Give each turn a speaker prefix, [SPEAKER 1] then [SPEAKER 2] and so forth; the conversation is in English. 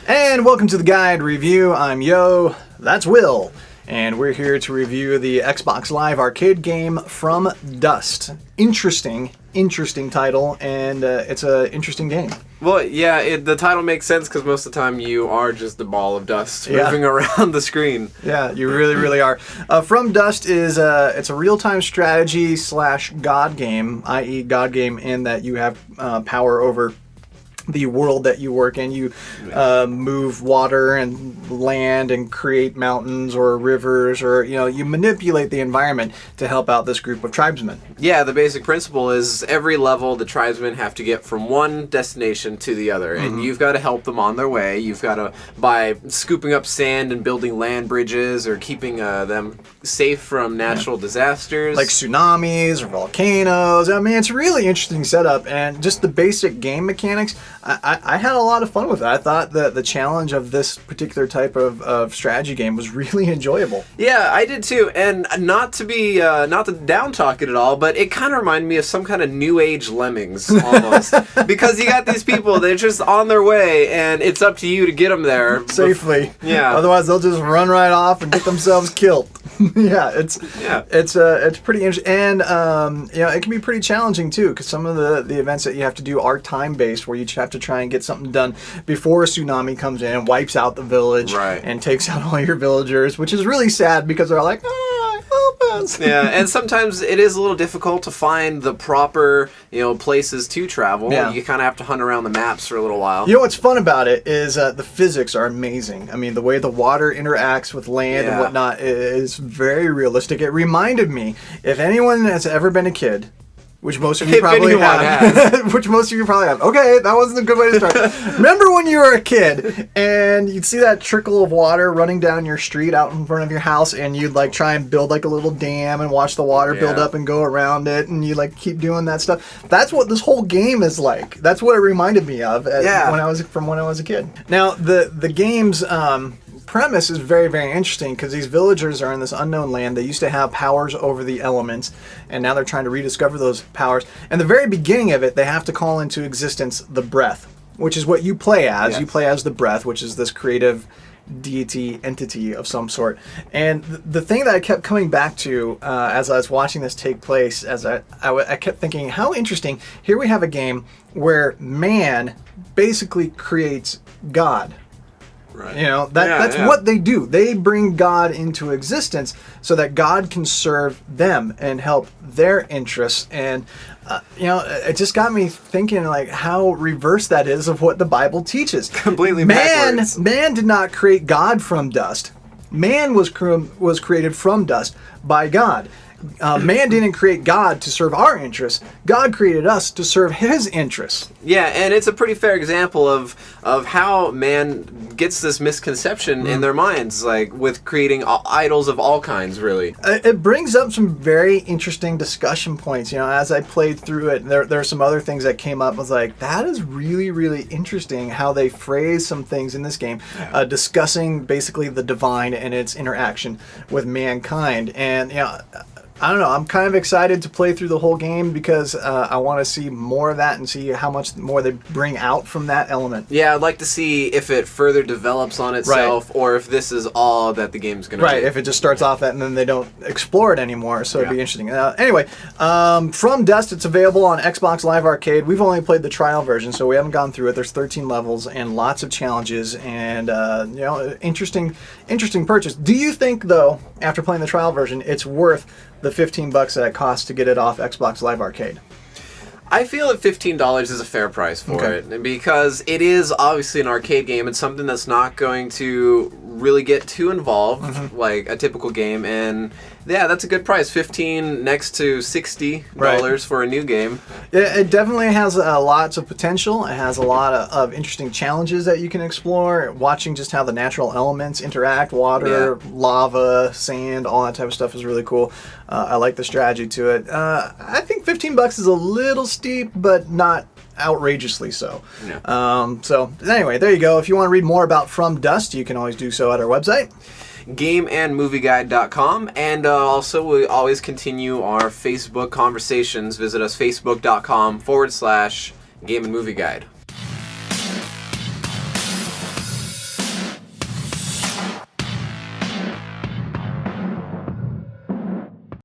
[SPEAKER 1] And welcome to the Guide Review. I'm Yo, that's Will, and we're here to review the Xbox Live Arcade game From Dust. Interesting title, and it's an interesting game.
[SPEAKER 2] Well, yeah, the title makes sense because most of the time you are just a ball of dust moving around the screen.
[SPEAKER 1] Yeah, you really are. From Dust is it's a real-time strategy / God game, i.e. God game in that you have power over the world that you work in. You move water and land and create mountains or rivers, or you manipulate the environment to help out this group of tribesmen.
[SPEAKER 2] Yeah, the basic principle is every level the tribesmen have to get from one destination to the other, and you've got to help them on their way. You've got to, by scooping up sand and building land bridges or keeping them safe from natural disasters.
[SPEAKER 1] Like tsunamis or volcanoes. I mean, it's a really interesting setup, and just the basic game mechanics, I had a lot of fun with it. I thought that the challenge of this particular type of strategy game was really enjoyable.
[SPEAKER 2] Yeah, I did too, and not to down talk it at all, but it kind of reminded me of some kind of new age Lemmings almost. Because you got these people, they're just on their way, and it's up to you to get them there
[SPEAKER 1] safely.
[SPEAKER 2] Yeah.
[SPEAKER 1] Otherwise, they'll just run right off and get themselves killed. It's pretty interesting, and it can be pretty challenging too, because some of the events that you have to do are time based, where you have to try and get something done before a tsunami comes in and wipes out the village and takes out all your villagers, which is really sad because they're like, help us.
[SPEAKER 2] Yeah, and sometimes it is a little difficult to find the proper places to travel.
[SPEAKER 1] Yeah.
[SPEAKER 2] You kind of have to hunt around the maps for a little while.
[SPEAKER 1] What's fun about it is the physics are amazing. I mean, the way the water interacts with land and whatnot is very realistic. It reminded me, if anyone has ever been a kid, which most of you probably have. Which most of you probably have. Okay, that wasn't a good way to start. Remember when you were a kid and you'd see that trickle of water running down your street out in front of your house, and you'd try and build a little dam and watch the water build up and go around it, and you keep doing that stuff. That's what this whole game is like. That's what it reminded me of when I was a kid. Now the game's premise is very, very interesting, because these villagers are in this unknown land. They used to have powers over the elements, and now they're trying to rediscover those powers. And the very beginning of it, they have to call into existence the Breath, which is what you play as. Yes. You play as the Breath, which is this creative deity entity of some sort. And the thing that I kept coming back to as I was watching this take place, as I kept thinking, how interesting. Here we have a game where man basically creates God.
[SPEAKER 2] Right.
[SPEAKER 1] That's what they do. They bring God into existence so that God can serve them and help their interests. And it just got me thinking how reverse that is of what the Bible teaches.
[SPEAKER 2] Completely backwards.
[SPEAKER 1] Man did not create God from dust. Man was created from dust by God. Man didn't create God to serve our interests. God created us to serve His interests.
[SPEAKER 2] Yeah, and it's a pretty fair example of how man gets this misconception in their minds, with creating idols of all kinds, really.
[SPEAKER 1] It brings up some very interesting discussion points. As I played through it, there are some other things that came up. I was like, that is really, really interesting how they phrase some things in this game, discussing basically the divine and its interaction with mankind. And, I don't know. I'm kind of excited to play through the whole game because I want to see more of that and see how much more they bring out from that element.
[SPEAKER 2] Yeah, I'd like to see if it further develops on itself, or if this is all that the game's going to be.
[SPEAKER 1] Right, if it just starts off that and then they don't explore it anymore, so it'd be interesting. Anyway, From Dust, it's available on Xbox Live Arcade. We've only played the trial version, so we haven't gone through it. There's 13 levels and lots of challenges, and interesting purchase. Do you think, though, after playing the trial version, it's worth the $15 that it costs to get it off Xbox Live Arcade?
[SPEAKER 2] I feel that $15 is a fair price for it, because it is obviously an arcade game. It's something that's not going to really get too involved like a typical game, and that's a good price. $15 next to $60 for a new game.
[SPEAKER 1] It definitely has lots of potential. It has a lot of interesting challenges that you can explore. Watching just how the natural elements interact, water, lava, sand, all that type of stuff is really cool. I like the strategy to it. I think $15 is a little steep, but not outrageously so. So anyway, there you go. If you want to read more about From Dust, you can always do so at our website,
[SPEAKER 2] GameAndMovieGuide.com, and also we always continue our Facebook conversations. Visit us, facebook.com/GameAndMovieGuide.